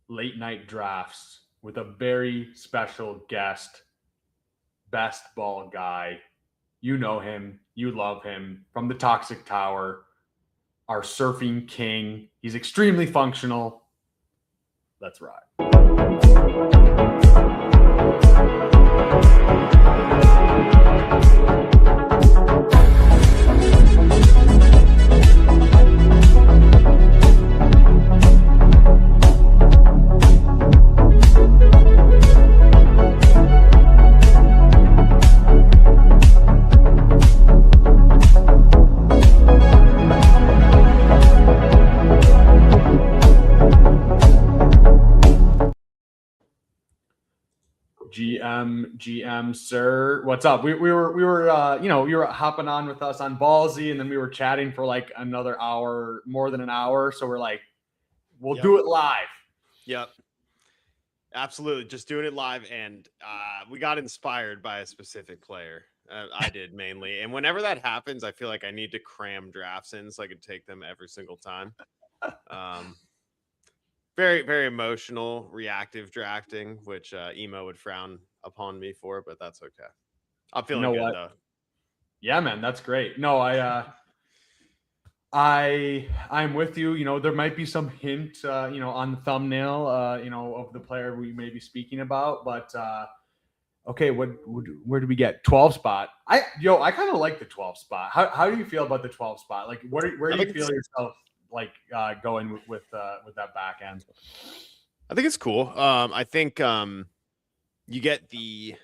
late night drafts with a very special guest, best ball guy. You know him, you love him from the Toxic Tower, our surfing king. He's extremely functional. Let's ride. GM, sir. What's up? You were hopping on with us on Ballsy, and then we were chatting for like another hour, more than an hour. So we're like, we'll do it live. Yep. Absolutely. Just doing it live. And we got inspired by a specific player. I did mainly. And whenever that happens, I feel like I need to cram drafts in so I could take them every single time. Very, very emotional, reactive drafting, which Emo would frown upon me for, but that's okay. I'm feeling good though. Yeah, man, that's great. No, I'm with you. You know, there might be some hint, on the thumbnail, of the player we may be speaking about, but okay, where do we get 12 spot? I kind of like the 12 spot. How do you feel about the 12 spot? Like, where do you feel yourself like going with that back end? I think it's cool. I think you get the,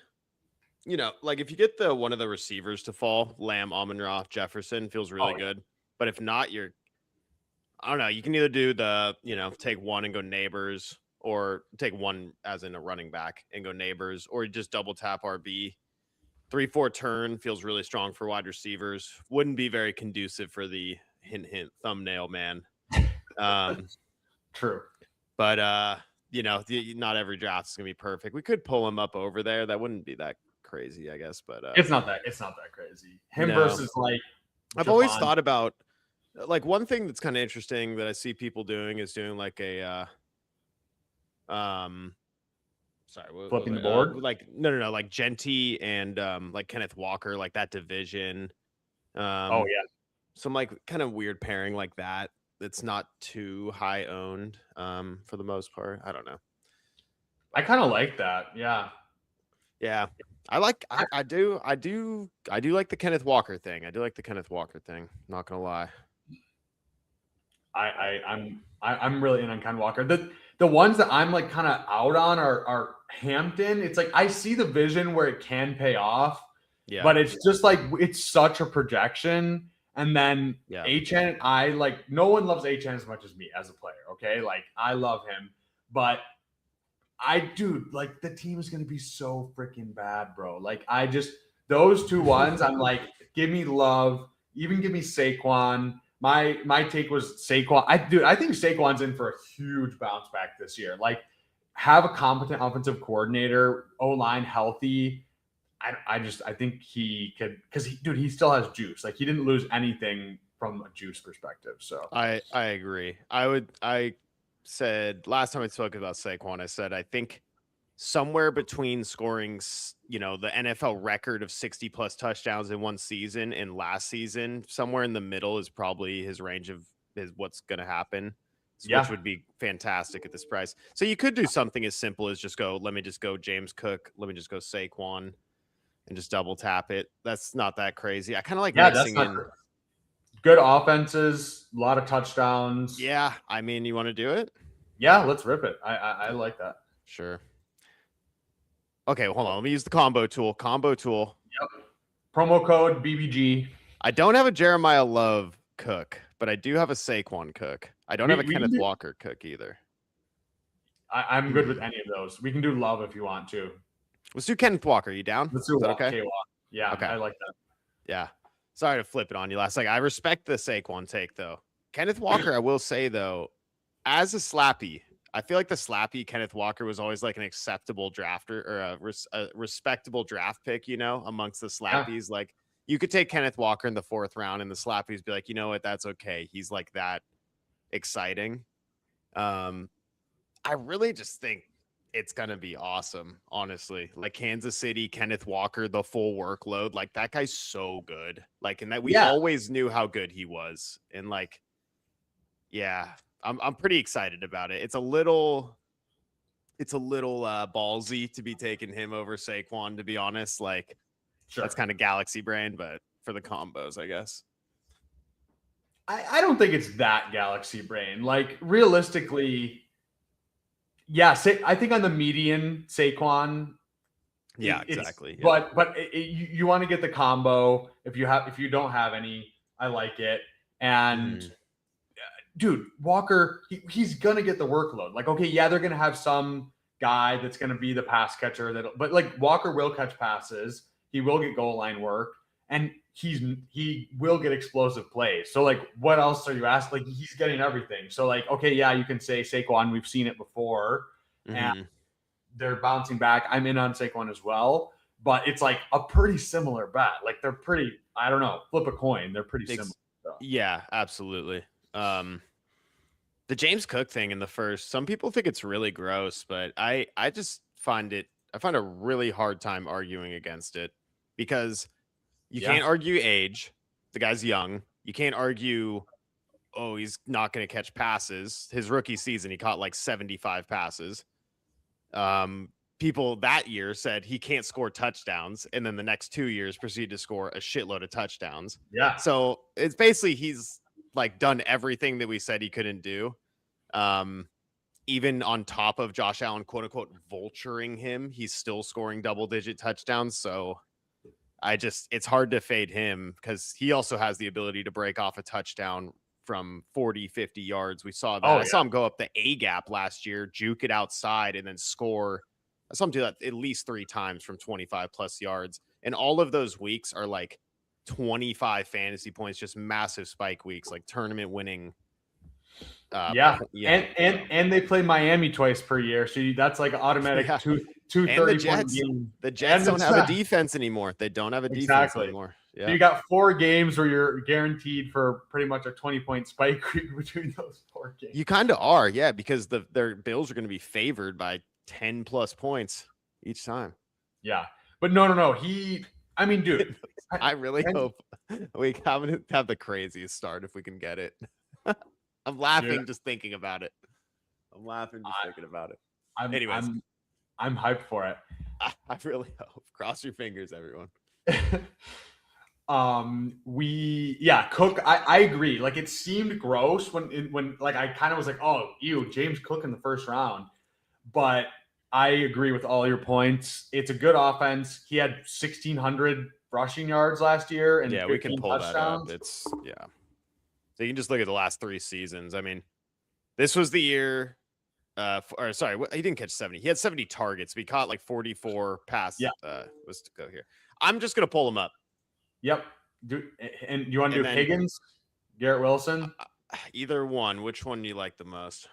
like if you get the one of the receivers to fall, Lamb, Amon-Ra, Jefferson feels really good. But if not, I don't know. You can either do the, take one and go Neighbors, or take one as in a running back and go Neighbors, or just double tap RB. 3-4 turn feels really strong for wide receivers. Wouldn't be very conducive for the hint thumbnail man. True. But not every draft is gonna be perfect. We could pull him up over there. That wouldn't be that crazy, I guess. But it's not that crazy. Him versus like I've always thought about like one thing that's kind of interesting that I see people doing is doing like a flipping the board. Like no, like Genty and like Kenneth Walker, like that division. Oh yeah. Some like kind of weird pairing like that. It's not too high owned for the most part. I don't know. I kind of like that. Yeah. Yeah. I do like the Kenneth Walker thing. I do like the Kenneth Walker thing. Not gonna lie. I'm really in on Ken Walker. The ones that I'm like kind of out on are Hampton. It's like I see the vision where it can pay off, but it's just like it's such a projection. And then HN, I like no one loves HN as much as me as a player. Okay, like I love him, but like the team is gonna be so freaking bad, bro. Like those two ones, I'm like, give me Love, even give me Saquon. My take was Saquon. I think Saquon's in for a huge bounce back this year. Like, have a competent offensive coordinator, O-line healthy. I think he could, because he still has juice. Like, he didn't lose anything from a juice perspective. So I agree. I said last time I spoke about Saquon, I said I think somewhere between scoring, the NFL record of 60 plus touchdowns in one season and last season, somewhere in the middle is probably his range of what's going to happen, which would be fantastic at this price. So you could do something as simple as let me just go James Cook, let me just go Saquon and just double tap it. That's not that crazy. I kind of like mixing in. Good offenses, a lot of touchdowns. Yeah, I mean, you want to do it? Yeah, let's rip it. I like that. Sure. Okay, hold on. Let me use the combo tool. Yep. Promo code BBG. I don't have a Jeremiah Love Cook, but I do have a Saquon Cook. I don't have a Kenneth Walker Cook either. I'm good with any of those. We can do Love if you want to. Let's do Kenneth Walker. You down? Let's do Walker. Okay? Yeah, okay. I like that. Yeah. Sorry to flip it on you last. Like, I respect the Saquon take, though. Kenneth Walker, I will say, though, as a slappy, I feel like the slappy Kenneth Walker was always like an acceptable drafter or a respectable draft pick, amongst the slappies. Yeah. Like, you could take Kenneth Walker in the 4th round and the slappies be like, you know what, that's okay. He's like that exciting. I really just think it's going to be awesome, honestly. Like Kansas City, Kenneth Walker, the full workload. Like that guy's so good. Like, and that we always knew how good he was. And like, yeah, I'm pretty excited about it. It's a little ballsy to be taking him over Saquon, to be honest. Like, that's kind of galaxy brain, but for the combos, I guess. I don't think it's that galaxy brain. Like, realistically, yeah, I think on the median, Saquon. Yeah, exactly. Yeah. But you want to get the combo. If you don't have any, I like it. And dude, Walker, he's gonna get the workload. Like, okay, yeah, they're gonna have some guy that's gonna be the pass catcher. But like Walker will catch passes. He will get goal line work, and he will get explosive plays. So like, what else are you asking? Like, he's getting everything. So like, okay, yeah, you can say Saquon. We've seen it before, and they're bouncing back. I'm in on Saquon as well, but it's like a pretty similar bet. Like they're pretty. I don't know. Flip a coin. They're pretty similar. Yeah, absolutely. The James Cook thing in the first. Some people think it's really gross, but I just find a really hard time arguing against it because you can't argue age. The guy's young. You can't argue, oh, he's not going to catch passes. His rookie season, he caught like 75 passes. People that year said he can't score touchdowns, and then the next 2 years proceed to score a shitload of touchdowns. Yeah. So it's basically he's like done everything that we said he couldn't do. Even on top of Josh Allen, quote unquote, vulturing him, he's still scoring double-digit touchdowns. So it's hard to fade him because he also has the ability to break off a touchdown from 40, 50 yards. We saw that. I saw him go up the A gap last year, juke it outside, and then score. I saw him do that at least 3 times from 25 plus yards. And all of those weeks are like 25 fantasy points, just massive spike weeks, like tournament winning. And they play Miami twice per year, so that's like automatic 230 point game. The Jets don't have a defense anymore. They don't have a defense anymore. Yeah. So you got 4 games where you're guaranteed for pretty much a 20-point spike week between those 4 games. You kind of are, yeah, because their Bills are going to be favored by 10 plus points each time. Yeah, but no. I mean, dude, I really hope we have the craziest start if we can get it. I'm laughing just thinking about it. Thinking about it. Anyways, I'm hyped for it. I really hope. Cross your fingers, everyone. Cook. I agree. Like it seemed gross when like I kind of was like, oh, ew, James Cook in the first round. But I agree with all your points. It's a good offense. He had 1,600 rushing yards last year, and we can pull touchdowns. That up. So you can just look at the last 3 seasons. I mean, this was the year. He didn't catch 70. He had 70 targets. But he caught like 44 passes. Yeah, was to go here. I'm just gonna pull him up. Yep. And you want to do Higgins, Garrett Wilson? Either one. Which one do you like the most?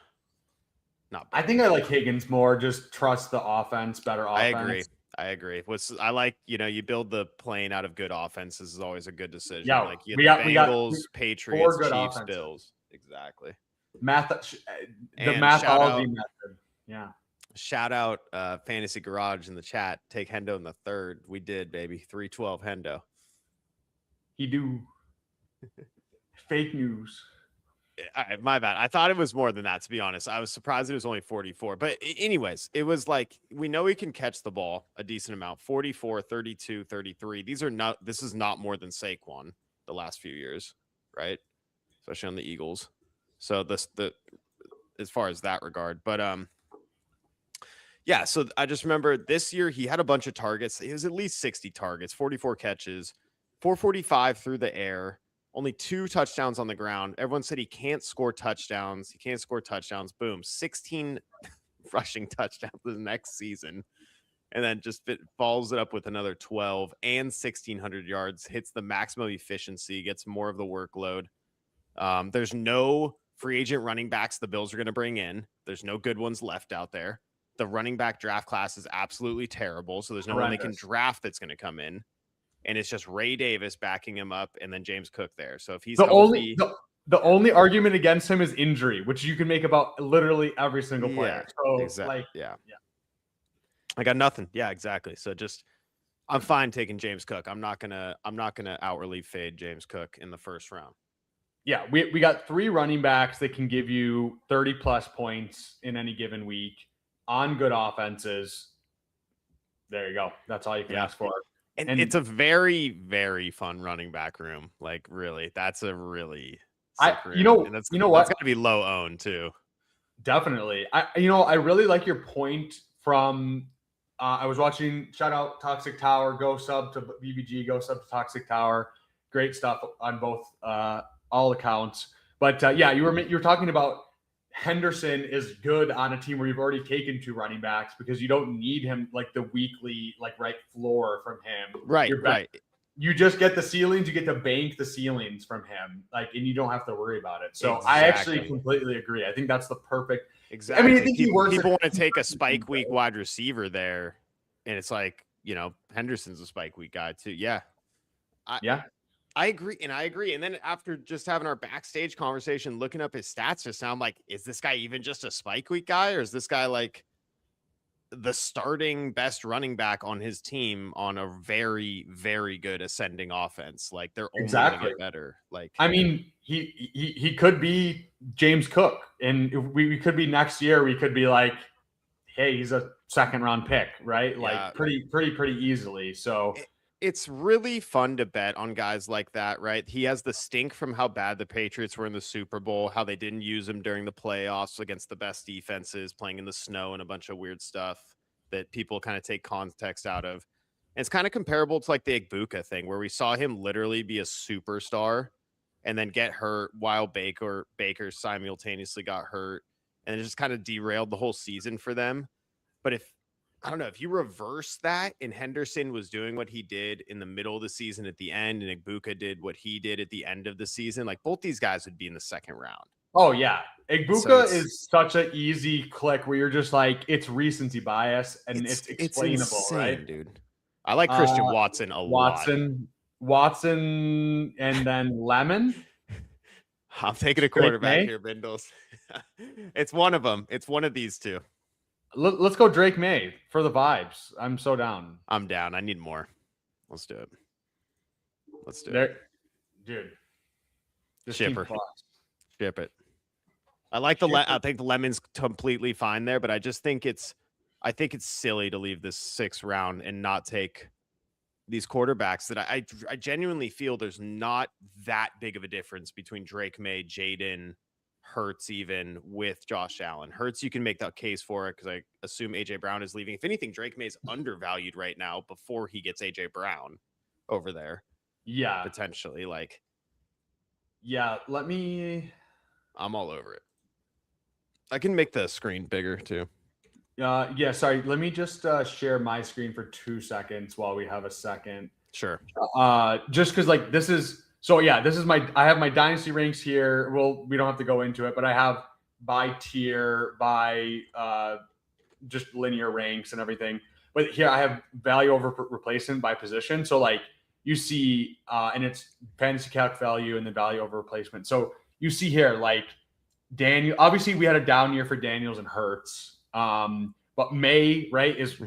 I think I like Higgins more. Just trust the offense, better offense. I agree. I like, you build the plane out of good offenses is always a good decision. Yeah, like you got the Bengals, Patriots, Chiefs, offenses. Bills. Exactly. Mathology method. Yeah. Shout out Fantasy Garage in the chat. Take Hendo in the 3rd. We did, baby. 312 Hendo. He do. Fake news. My bad. I thought it was more than that, to be honest. I was surprised it was only 44. But anyways, it was like, we know he can catch the ball a decent amount. 44, 32, 33. This is not more than Saquon the last few years, right? Especially on the Eagles. So as far as that regard. But so I just remember this year he had a bunch of targets. He was at least 60 targets, 44 catches, 445 through the air. Only 2 touchdowns on the ground. Everyone said he can't score touchdowns. Boom. 16 rushing touchdowns the next season. And then just follows it up with another 12 and 1,600 yards. Hits the maximum efficiency. Gets more of the workload. There's no free agent running backs the Bills are going to bring in. There's no good ones left out there. The running back draft class is absolutely terrible. So there's no one they can draft that's going to come in. And it's just Ray Davis backing him up, and then James Cook there. So if he's the the only argument against him is injury, which you can make about literally every single player. So exactly. I got nothing. Yeah, exactly. So I'm fine taking James Cook. I'm not gonna outwardly fade James Cook in the first round. Yeah, we got 3 running backs that can give you 30 plus points in any given week on good offenses. There you go. That's all you can ask for. And it's a very, very fun running back room. Like, really, that's a really you know what? That's got to be low owned too. Definitely. I really like your point from. I was watching. Shout out Toxic Tower. Go sub to BBG. Go sub to Toxic Tower. Great stuff on both all accounts. But yeah, you were talking about Henderson is good on a team where you've already taken 2 running backs because you don't need him like the weekly right floor from him. Right. You just get the ceilings. You get to bank the ceilings from him, and you don't have to worry about it. So exactly. I actually completely agree. I think that's the perfect. Exactly. I mean, I think people want to take a spike week wide receiver there, and it's like, Henderson's a spike week guy too. Yeah. I agree. And then after just having our backstage conversation, looking up his stats just now, I'm like, is this guy even just a spike week guy, or is this guy like the starting best running back on his team on a very, very good ascending offense? Like, they're only going to get better. Like, I mean, he could be James Cook, and we could be next year. We could be like, hey, he's a 2nd round pick, right? Like pretty easily. So it's really fun to bet on guys like that, right? He has the stink from how bad the Patriots were in the Super Bowl, how they didn't use him during the playoffs against the best defenses, playing in the snow and a bunch of weird stuff that people kind of take context out of. And it's kind of comparable to like the Igbokwe thing, where we saw him literally be a superstar and then get hurt while Baker simultaneously got hurt, and it just kind of derailed the whole season for them. But if you reverse that and Henderson was doing what he did in the middle of the season at the end, and Igbokwe did what he did at the end of the season, like, both these guys would be in the 2nd round. Oh yeah. Igbokwe is such an easy click where you're just like, it's recency bias and it's explainable, it's insane, right? Dude. I like Christian Watson a lot. Watson and then Lemon. I'm taking a quarterback here, Bindles. It's one of them. It's one of these 2. Let's go Drake May for the vibes. I'm so down. I'm down. I need more. Let's do it. Dude. Ship it. I think the Lemon's completely fine there, but I just think it's silly to leave this 6th round and not take these quarterbacks that I genuinely feel there's not that big of a difference between Drake May, Jaden, Hurts, even with Josh Allen. Hurts, you can make that case for it because I assume AJ Brown is leaving. If anything, Drake May is undervalued right now before he gets AJ Brown over there. Yeah. Potentially. I'm all over it. I can make the screen bigger too. Sorry. Let me just share my screen for 2 seconds while we have a second. Sure. Just because this is I have my dynasty ranks here. We don't have to go into it, but I have by tier, by just linear ranks and everything. But here I have value over replacement by position. So you see, and it's fantasy calc value and then value over replacement. So you see here, Daniel, obviously we had a down year for Daniels and Hurts. But May, right, is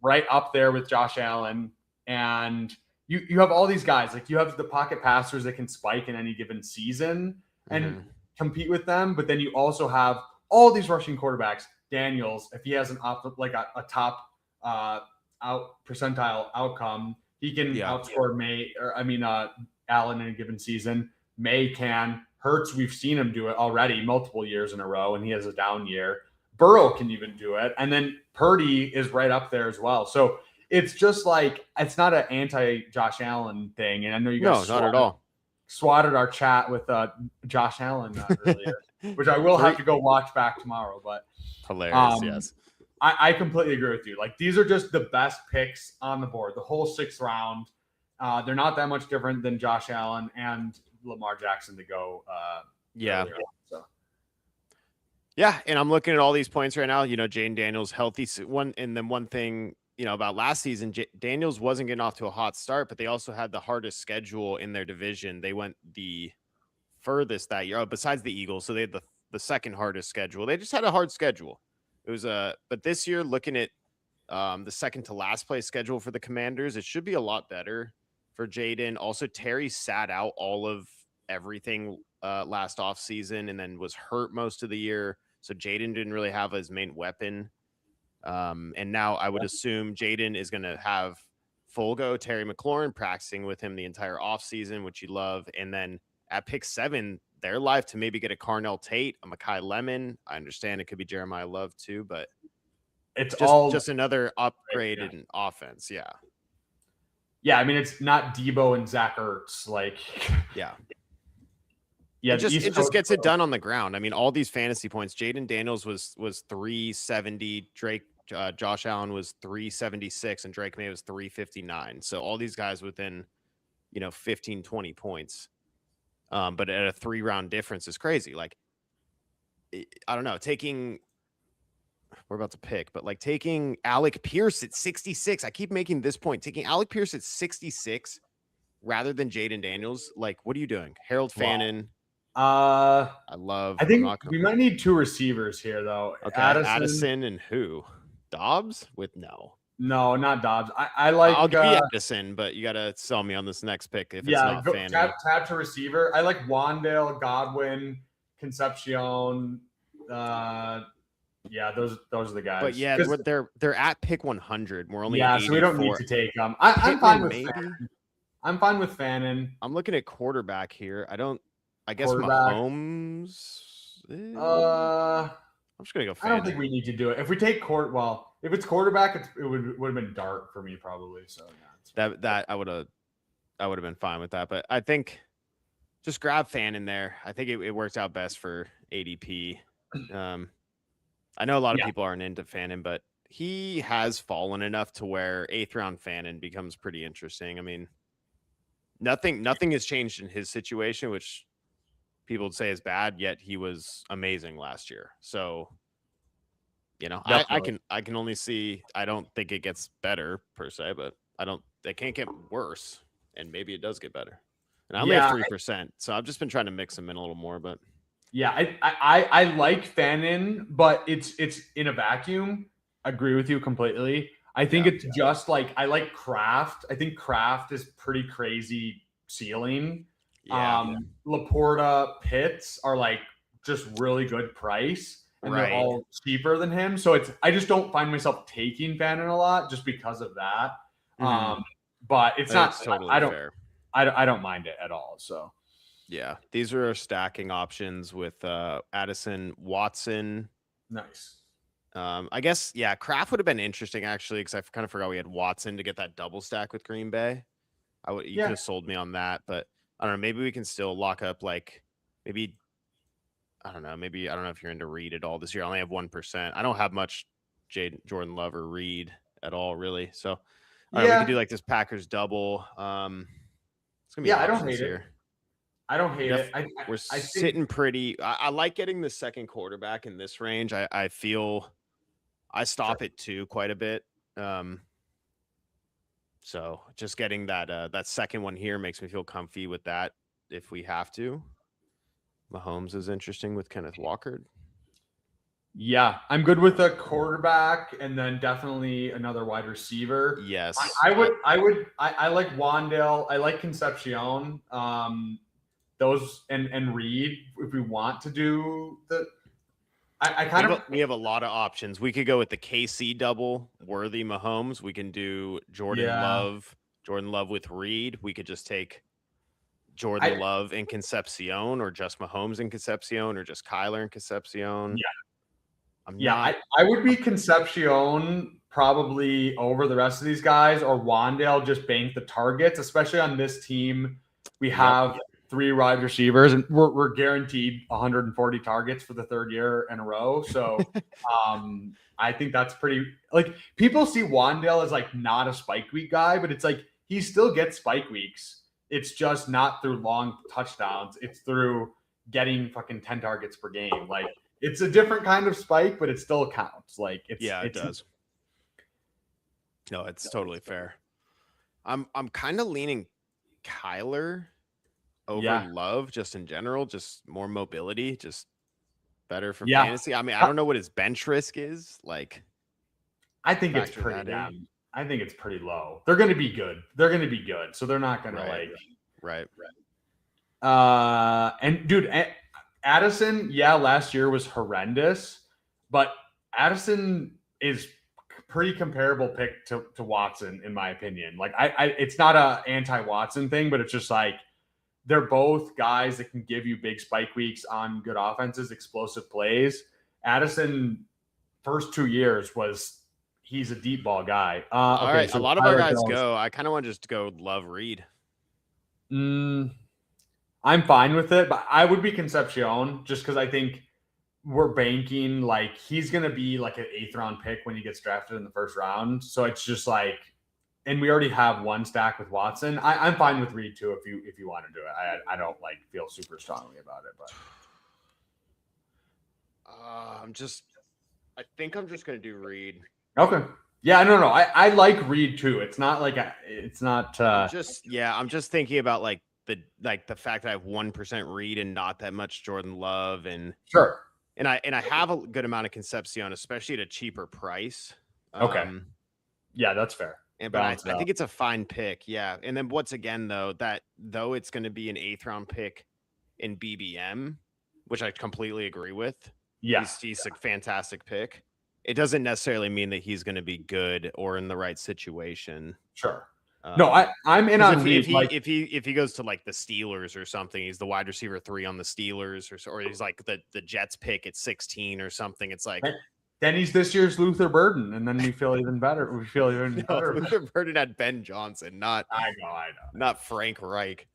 right up there with Josh Allen. And you have all these guys, you have the pocket passers that can spike in any given season and compete with them. But then you also have all these rushing quarterbacks. Daniels, if he has a top out percentile outcome, he can outscore Allen in a given season. May can. Hurts, we've seen him do it already multiple years in a row, and he has a down year. Burrow can even do it. And then Purdy is right up there as well. So it's just it's not an anti-Josh Allen thing. And I know you guys not at all swatted our chat with Josh Allen earlier, which I will have to go watch back tomorrow. But hilarious, yes. I completely agree with you. These are just the best picks on the board. The whole 6th round. They're not that much different than Josh Allen and Lamar Jackson to go. Earlier, so. Yeah, and I'm looking at all these points right now. Jane Daniels healthy. One thing about last season, Daniels wasn't getting off to a hot start, but they also had the hardest schedule in their division. They went the furthest that year, besides the Eagles. So they had the second hardest schedule. They just had a hard schedule. It was but this year, looking at the second to last place schedule for the Commanders, it should be a lot better for Jaden. Also, Terry sat out all of everything last offseason and then was hurt most of the year. So Jaden didn't really have his main weapon. And now I would assume Jaden is going to have full go Terry McLaurin practicing with him the entire offseason, which you love. And then at pick 7, they're live to maybe get a Carnell Tate, a Mekhi Lemon. I understand it could be Jeremiah Love too, but it's just another upgrade in offense. Yeah. Yeah. I mean, it's not Debo and Zach Ertz. Like, yeah. Yeah, it just gets it done on the ground. I mean, all these fantasy points. Jaden Daniels was 370. Drake, Josh Allen was 376, and Drake May was 359. So all these guys within, 15, 20 points. But at a 3-round difference is crazy. Like, I don't know, we're about to pick, but like taking Alec Pierce at 66. I keep making this point. Taking Alec Pierce at 66 rather than Jaden Daniels. Like, what are you doing? Harold Fannin. I think we might need 2 receivers here, though. Okay, Addison and who? Dobbs with no, not Dobbs. I like. I'll give you Addison, but you got to sell me on this next pick if it's not Fannin. Tap to receiver. I like Wandale, Godwin, Concepcion. Yeah, those are the guys. But yeah, they're at pick 100. We're only so we don't need to take them. I'm fine with Fannin. I'm fine with Fannin. I'm looking at quarterback here. I guess Mahomes. I'm just gonna go Fannin. I don't think we need to do it. If we take if it's quarterback, it would have been dark for me probably. So yeah, that I would have been fine with that. But I think just grab Fannin there. I think it works out best for ADP. I know a lot of people aren't into Fannin, but he has fallen enough to where 8th round Fannin becomes pretty interesting. I mean, nothing has changed in his situation, which people would say is bad, yet he was amazing last year. So, I can only see, I don't think it gets better per se, but it can't get worse, and maybe it does get better. And I only have 3%, so I've just been trying to mix them in a little more, but yeah, I like Fannin, but it's in a vacuum. I agree with you completely. I think it's just like I like Kraft. I think Kraft is pretty crazy ceiling. Laporta, Pitts are like just really good price, and they're all cheaper than him. So I just don't find myself taking Fannin a lot just because of that. Mm-hmm. But it's not totally fair. I don't mind it at all. So yeah, these are our stacking options with Addison, Watson. Nice. I guess Kraft would have been interesting actually, because I kind of forgot we had Watson to get that double stack with Green Bay. You could have sold me on that, but I don't know. Maybe we can still lock up maybe I don't know. Maybe I don't know if you're into Reed at all this year. I only have 1%. I don't have much Jordan Love or Reed at all really. So we could do like this Packers double. It's gonna be I don't hate it. I don't hate it. We're sitting pretty. I like getting the second quarterback in this range. I feel I stop it too quite a bit. So just getting that second one here makes me feel comfy with that if we have to. Mahomes is interesting with Kenneth Walker. Yeah, I'm good with a quarterback and then definitely another wide receiver. Yes. I like Wandale. I like Concepcion. Those and Reed if we want to do the we have a lot of options. We could go with the KC double, Worthy Mahomes. We can do Jordan Love with Reed. We could just take Jordan Love and Concepcion, or just Mahomes and Concepcion, or just Kyler and Concepcion. I would be Concepcion probably over the rest of these guys, or Wandale just bank the targets, especially on this team. We have 3 wide receivers, and we're guaranteed 140 targets for the 3rd year in a row. So I think that's pretty, like, people see Wandale as like not a spike week guy, but it's like he still gets spike weeks. It's just not through long touchdowns. It's through getting fucking 10 targets per game. Like, it's a different kind of spike, but it still counts. Like, it does. No, it's totally fair. I'm kind of leaning Kyler over Love just in general, just more mobility, just better for Yeah. fantasy. I mean, I don't know what his bench risk is. Like, I think it's pretty I think it's pretty low. They're going to be good. They're going to be good. So they're not going to Right. And dude, Addison, last year was horrendous, but Addison is pretty comparable pick to Watson, in my opinion. Like it's not a anti-Watson thing, but it's just like they're both guys that can give you big spike weeks on good offenses, explosive plays. Addison, first 2 years he's a deep ball guy. All right, so a lot of our guys go. I kind of want to just go Love Reed. I'm fine with it, but I would be Concepcion just because I think we're banking like he's going to be like an 8th round pick when he gets drafted in the 1st round. So it's just like, and we already have one stack with Watson. I'm fine with Reed too if you want to do it. I don't like feel super strongly about it, but I think I'm just going to do Reed. Okay. Yeah, no. I like Reed too. It's not like it's not. I'm just thinking about like the fact that I have 1% Reed and not that much Jordan Love, and sure. And I have a good amount of Concepcion, especially at a cheaper price. Okay. Yeah, that's fair. But I think it's a fine pick. Yeah. And then once again, though it's going to be an 8th round pick in BBM, which I completely agree with. Yeah. He's a fantastic pick. It doesn't necessarily mean that he's going to be good or in the right situation. Sure. No, I'm in on if he goes to like the Steelers or something, he's the wide receiver 3 on the Steelers, or he's like the Jets pick at 16 or something. It's like then he's this year's Luther Burden, and then we feel even better. We feel even better. Luther Burden had Ben Johnson, not not Frank Reich.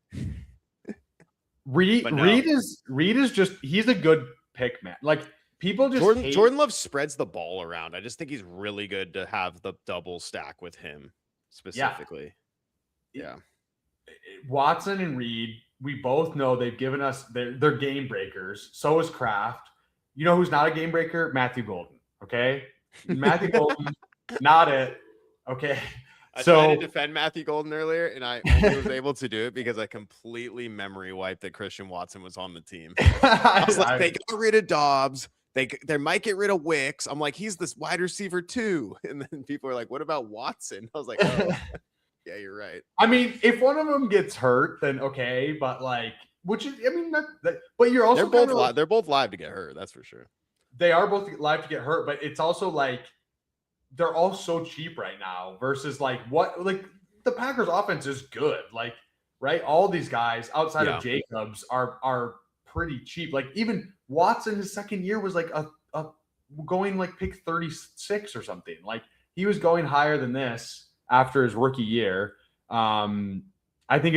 Reed is just he's a good pick, man. Like people just Jordan Love spreads the ball around. I just think he's really good to have the double stack with him specifically. Yeah. Watson and Reed, we both know they've given us they're game breakers. So is Kraft. You know who's not a game breaker? Matthew Golden. Okay. Matthew Golden, not it. Okay. I tried to defend Matthew Golden earlier, and I only was able to do it because I completely memory wiped that Christian Watson was on the team. I was like, they got rid of Dobbs. They might get rid of Wicks. I'm like, he's this wide receiver too. And then people are like, what about Watson? I was like, oh, yeah, you're right. I mean, if one of them gets hurt, then okay. But like, which is, I mean, but you're also they're both live to get hurt. That's for sure. They are both live to get hurt, but it's also like they're all so cheap right now versus like the Packers offense is good. Like, right. All these guys outside of Jacobs are pretty cheap. Like even Watson, his second year was like a going like pick 36 or something. Like he was going higher than this after his rookie year. I think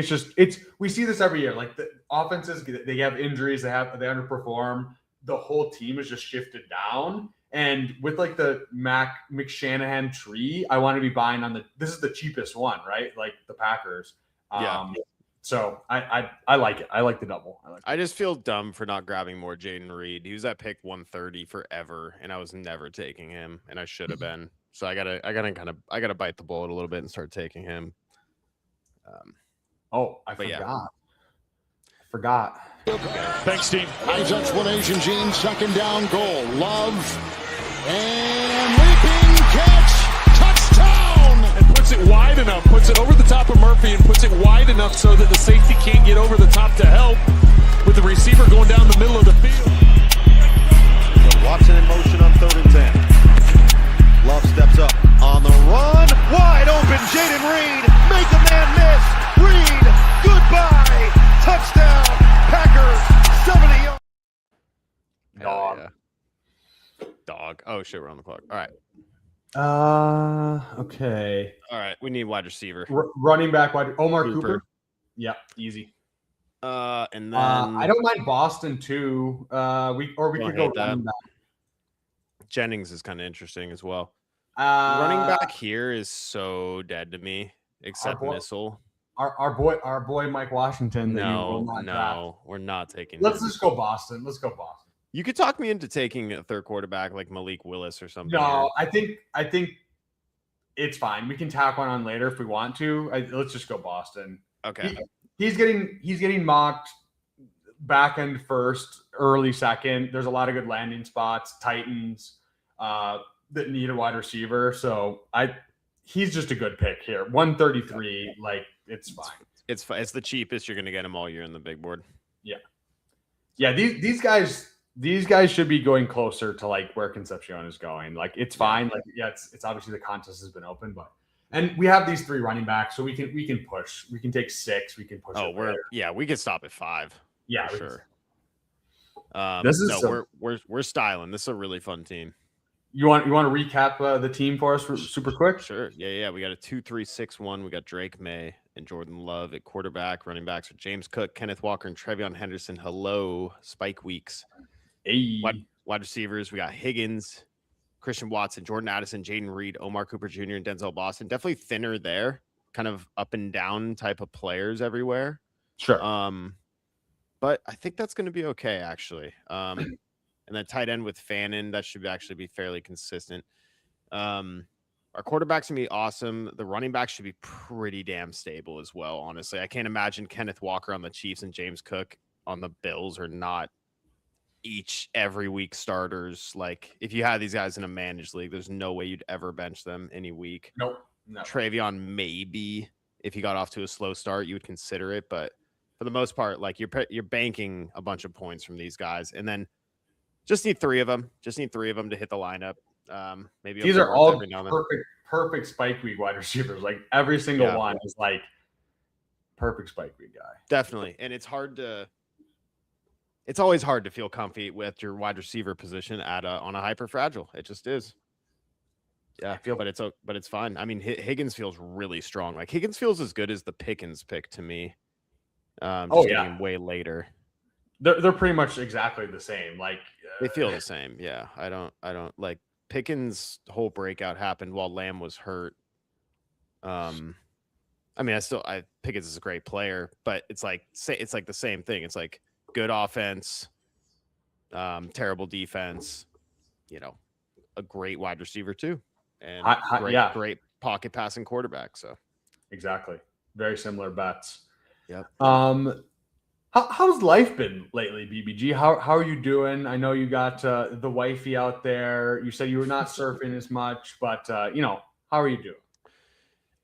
we see this every year. Like the offenses, they have injuries, they underperform. The whole team is just shifted down. And with like the McShanahan tree, I want to be buying this is the cheapest one, right? Like the Packers. So I like it. I like the double. I just feel dumb for not grabbing more Jaden Reed. He was at pick 130 forever, and I was never taking him, and I should have been. So I gotta bite the bullet a little bit and start taking him. I forgot. Thanks, Steve. His explanation, Gene. 2nd down goal. Love and leaping catch. Touchdown! And puts it wide enough. Puts it over the top of Murphy and puts it wide enough so that the safety can't get over the top to help with the receiver going down the middle of the field. Watson in motion on 3rd and 10. Love steps up on the run. Wide open. Jaden Reed. Make a man miss. Reed. Goodbye. Touchdown. Packers. 70 yards. Dog. Oh shit, we're on the clock. All right. Okay. All right. We need wide receiver. Running back Omar Cooper. Yeah, easy. And then I don't mind Boston too. We could go running back. Jennings is kind of interesting as well. Running back here is so dead to me, except Missile. Our boy Mike Washington. No, we're not taking. Let's just go Boston. You could talk me into taking a 3rd quarterback like Malik Willis or something. No, I think it's fine. We can tack one on later if we want to. Let's just go Boston. Okay. he's getting mocked back end first, early second. There's a lot of good landing spots. Titans that need a wide receiver. So he's just a good pick here. 133, like it's fine. It's the cheapest you're going to get him all year in the big board. Yeah. These guys should be going closer to like where Concepcion is going. Like it's fine. Like it's obviously the contest has been open, and we have these 3 running backs, so we can push. We can take 6. We can push. We can stop at 5. Yeah, for sure. We're styling. This is a really fun team. You want to recap the team for us super quick? Sure. Yeah. We got a 2-3-6-1. We got Drake May and Jordan Love at quarterback. Running backs are James Cook, Kenneth Walker, and Trevion Henderson. Hello, Spike Weeks. Hey. Wide receivers, we got Higgins, Christian Watson, Jordan Addison, Jaden Reed, Omar Cooper Jr., and Denzel Boston. Definitely thinner there, kind of up and down type of players everywhere. Sure. But I think that's going to be okay, actually. And then tight end with Fannin, that should actually be fairly consistent. Our quarterback's going to be awesome. The running back should be pretty damn stable as well, honestly. I can't imagine Kenneth Walker on the Chiefs and James Cook on the Bills are not every week starters. Like, if you had these guys in a managed league, there's no way you'd ever bench them any week. Nope. No. Trevion, maybe, if he got off to a slow start, you would consider it. But for the most part, like, you're banking a bunch of points from these guys. And then just need 3 of them. Just need 3 of them to hit the lineup. Maybe these are all perfect spike week wide receivers. Like every single one is like perfect spike week guy. Definitely. And it's always hard to feel comfy with your wide receiver position on a hyper fragile. It just is. Yeah, but it's fine. I mean, Higgins feels really strong. Like Higgins feels as good as the Pickens pick to me. Getting way later. They're pretty much exactly the same. Like they feel the same. Yeah, I don't like Pickens' whole breakout happened while Lamb was hurt. I mean, Pickens is a great player, but it's like the same thing. It's like good offense, terrible defense. A great wide receiver too, and great pocket passing quarterback. So exactly, very similar bets. Yep. How's life been lately, BBG? How are you doing? I know you got the wifey out there. You said you were not surfing as much, but how are you doing?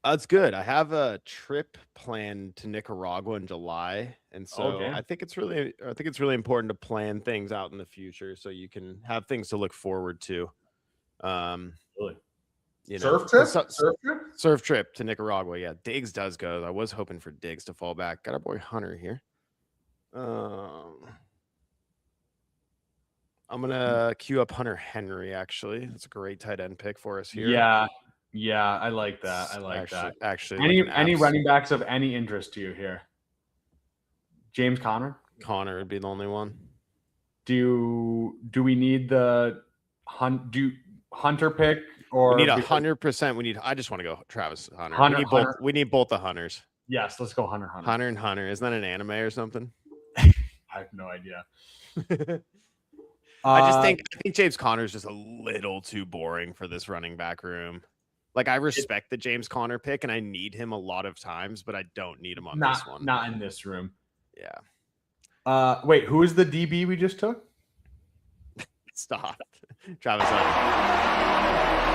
It's good. I have a trip planned to Nicaragua in July, and so I think it's really important to plan things out in the future so you can have things to look forward to. Really? Surf trip to Nicaragua. Yeah, Diggs does go. I was hoping for Diggs to fall back. Got our boy Hunter here. I'm gonna queue up Hunter Henry. Actually, that's a great tight end pick for us here. Yeah, I like that. Actually, any running backs of any interest to you here? James Conner. Conner would be the only one. Do we need the Hunter pick? Or we need 100%. I just want to go Travis Hunter. We need both the Hunters. Yes, let's go Hunter. Hunter and Hunter. Isn't that an anime or something? I have no idea. I think James Conner is just a little too boring for this running back room. Like, I respect the James Conner pick, and I need him a lot of times, but I don't need him on this one. Not in this room. Yeah. Wait, who is the DB we just took? Stop. Travis Hunter.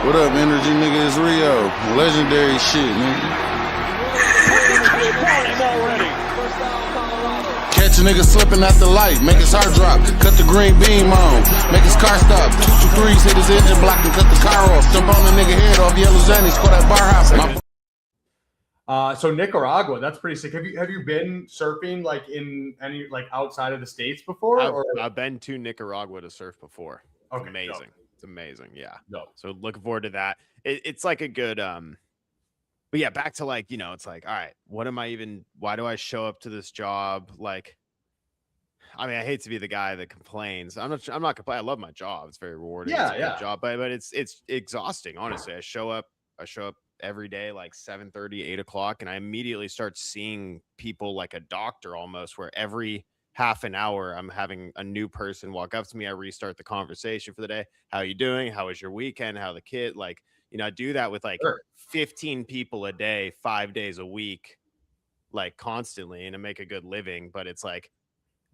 What up, energy nigga? It's Rio. Legendary shit, nigga. Catch a nigga slipping at the light, make his heart drop, cut the green beam on, make his car stop, 2 3s, hit his engine block and cut the car off, jump on the nigga head off, yellow Zanny, score that bar hopping. So Nicaragua, that's pretty sick. Have you been surfing like in any like outside of the States before? I've been to Nicaragua to surf before. Okay, amazing. No. It's amazing. Yeah. No. So looking forward to that. It's like a good but yeah, back to like, it's like, all right, why do I show up to this job? Like, I mean, I hate to be the guy that complains. I'm not complaining. I love my job. It's very rewarding. Yeah, it's a good job, but it's exhausting. Honestly, I show up every day, like 7:30, 8 o'clock. And I immediately start seeing people like a doctor almost, where every half an hour I'm having a new person walk up to me. I restart the conversation for the day. How are you doing? How was your weekend? How the kid? Like, I do that with like 15 people a day, 5 days a week. like constantly and to make a good living. But it's like,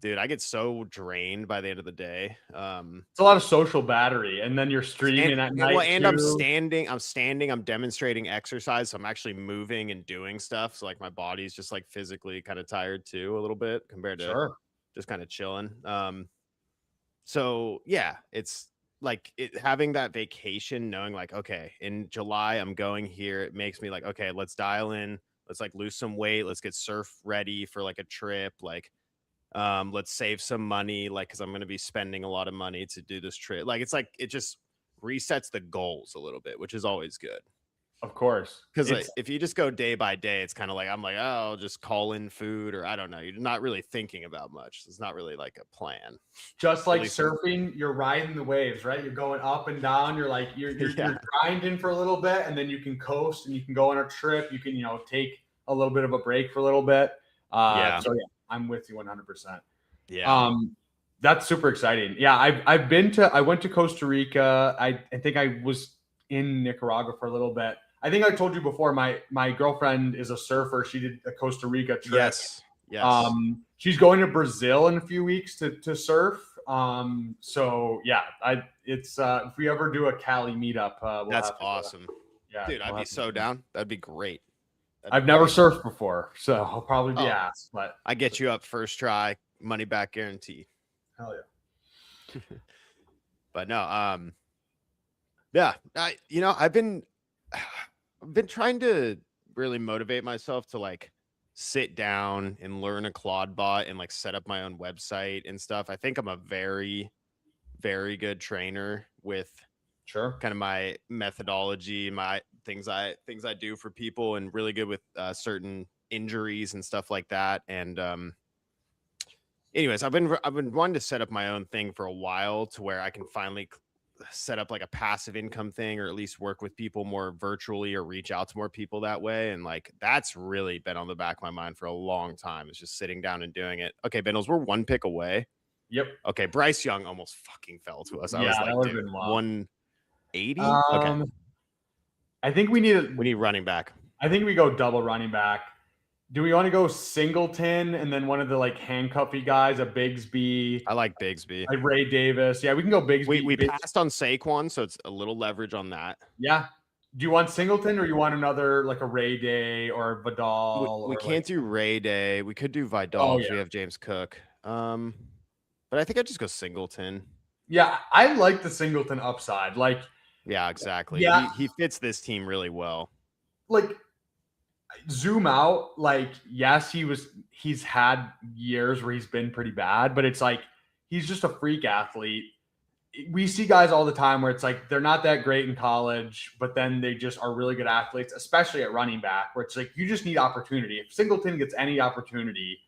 dude, I get so drained by the end of the day. It's a lot of social battery, and then you're streaming at night. Well, and too. I'm demonstrating exercise, so I'm actually moving and doing stuff. So like my body's just like physically kind of tired too a little bit compared to just kind of chilling. So yeah, it's like having that vacation, knowing like, okay, in July I'm going here. It makes me like, okay, let's dial in. Let's like lose some weight. Let's get surf ready for like a trip. Like, let's save some money, like, because I'm going to be spending a lot of money to do this trip. Like, it's like it just resets the goals a little bit, which is always good. Of course, because like, if you just go day by day, it's kind of like I'm like, oh, I'll just call in food, or I don't know. You're not really thinking about much. It's not really like a plan. Just like surfing, you're riding the waves, right? You're going up and down. You're like you're grinding for a little bit, and then you can coast and you can go on a trip. You can take a little bit of a break for a little bit. So yeah, I'm with you 100%. Yeah. That's super exciting. Yeah, I went to Costa Rica. I think I was in Nicaragua for a little bit. I think I told you before, my girlfriend is a surfer. She did a Costa Rica trip. Yes. She's going to Brazil in a few weeks to surf. So yeah, it's if we ever do a Cali meetup, that's awesome. Yeah, dude, I'd be so down. That'd be great. I've never surfed before, so I'll probably be asked. But I get you up first try, money back guarantee. Hell yeah. But no, yeah, I've been trying to really motivate myself to like sit down and learn a Claude bot and like set up my own website and stuff. I think I'm a very, very good trainer with kind of my methodology, my things I do for people, and really good with certain injuries and stuff like that. And anyways, I've been wanting to set up my own thing for a while to where I can finally set up like a passive income thing, or at least work with people more virtually or reach out to more people that way. And like, that's really been on the back of my mind for a long time. It's just sitting down and doing it. Okay, Bendels, we're one pick away. Yep. Okay, Bryce Young almost fucking fell to us. I was like, dude, 180. Okay. I think we need running back. I think we go double running back. Do we want to go Singleton and then one of the like handcuffy guys, a Bigsby? I like Bigsby. Like Ray Davis. Yeah, we can go Bigsby. We passed on Saquon, so it's a little leverage on that. Yeah. Do you want Singleton, or you want another like a Ray Day or a Vidal? We can't do Ray Day. We could do Vidal if we have James Cook. But I think I'd just go Singleton. Yeah, I like the Singleton upside. Like, yeah, exactly. Yeah. He fits this team really well. Like, zoom out, like, yes, he's had years where he's been pretty bad, but it's like he's just a freak athlete. We see guys all the time where it's like they're not that great in college, but then they just are really good athletes, especially at running back, where it's like you just need opportunity. If Singleton gets any opportunity,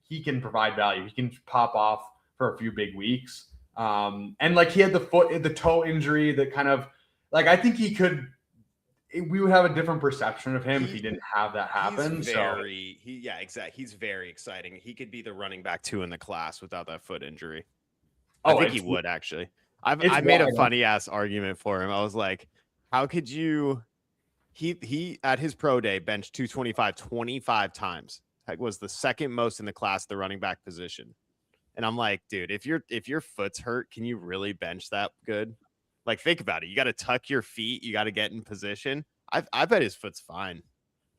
he can provide value. He can pop off for a few big weeks. And like he had the toe injury that kind of like, I think we would have a different perception of him if he didn't have that happen. Exactly. He's very exciting. He could be the running back 2 in the class without that foot injury. I think he would actually. I made a funny ass argument for him. I was like, how could you? He at his pro day benched 225 25 times. That was the second most in the class, the running back position. And I'm like, dude, if your foot's hurt, can you really bench that good? Like, think about it. You got to tuck your feet. You got to get in position. I bet his foot's fine.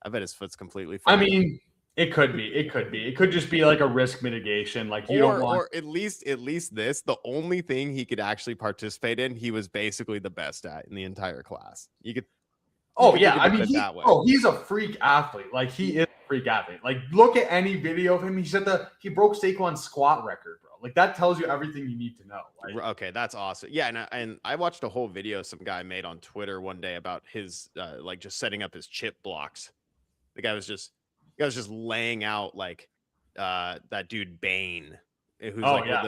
I bet his foot's completely fine. I mean, it could be. It could just be like a risk mitigation. Like or at least this, the only thing he could actually participate in, he was basically the best at in the entire class. You could. Oh yeah, I mean, he's a freak athlete. Like, he is a freak athlete. Like, look at any video of him. He broke Saquon's squat record, bro. Like, that tells you everything you need to know. Like, okay, that's awesome. Yeah, and I watched a whole video some guy made on Twitter one day about his like just setting up his chip blocks. The guy was just laying out like that dude Bane, who's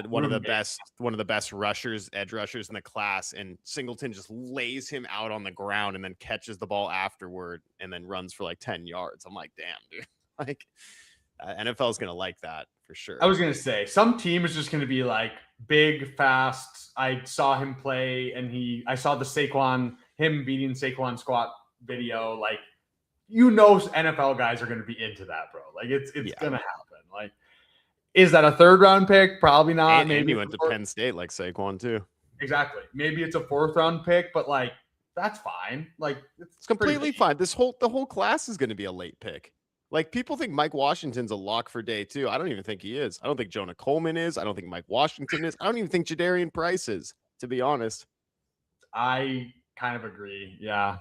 one of the best rushers, edge rushers in the class, and Singleton just lays him out on the ground and then catches the ball afterward and then runs for like 10 yards. I'm like, damn, dude. Like, NFL is gonna like that for sure. I was gonna say some team is just gonna be like big, fast. I saw him play, and I saw him beating Saquon squat video. Like, NFL guys are going to be into that, bro. Like it's going to happen. Like, is that a 3rd round pick? Probably not. And maybe he went to Penn State like Saquon too. Exactly. Maybe it's a 4th round pick, but like that's fine. Like it's completely fine. The whole class is going to be a late pick. Like people think Mike Washington's a lock for day 2. I don't even think he is. I don't think Jonah Coleman is. I don't think Mike Washington is. I don't even think Jadarian Price is, to be honest. I kind of agree. Yeah.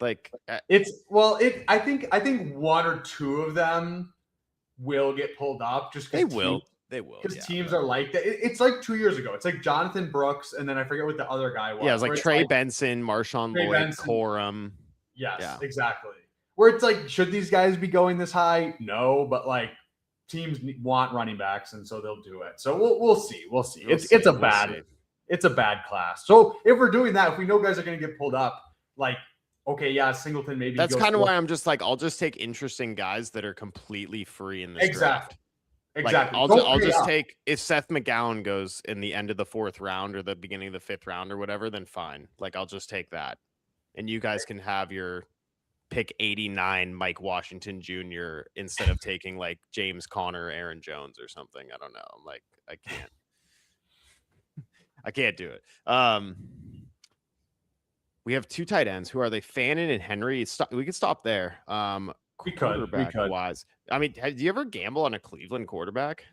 Like I think 1 or 2 of them will get pulled up just because they will because teams are like that. It's like 2 years ago. It's like Jonathan Brooks, and then I forget what the other guy was. Yeah, it was like Trey Benson, Marshawn Lloyd, Corum. Yes, exactly. Where it's like, should these guys be going this high? No, but like teams want running backs, and so they'll do it. So we'll see. It's a bad class. So if we're doing that, if we know guys are going to get pulled up, like. Okay, yeah, Singleton maybe. That's kind of why I'm just like, I'll just take interesting guys that are completely free in this draft. Exactly. Like, I'll just take, if Seth McGowan goes in the end of the 4th round or the beginning of the 5th round or whatever, then fine. Like, I'll just take that. And you guys can have your pick 89 Mike Washington Jr. instead of taking like James Conner, Aaron Jones or something. I don't know. I'm like, I can't do it. We have 2 tight ends. Who are they? Fannin and Henry. We could stop there. We could. Wise. I mean, do you ever gamble on a Cleveland quarterback?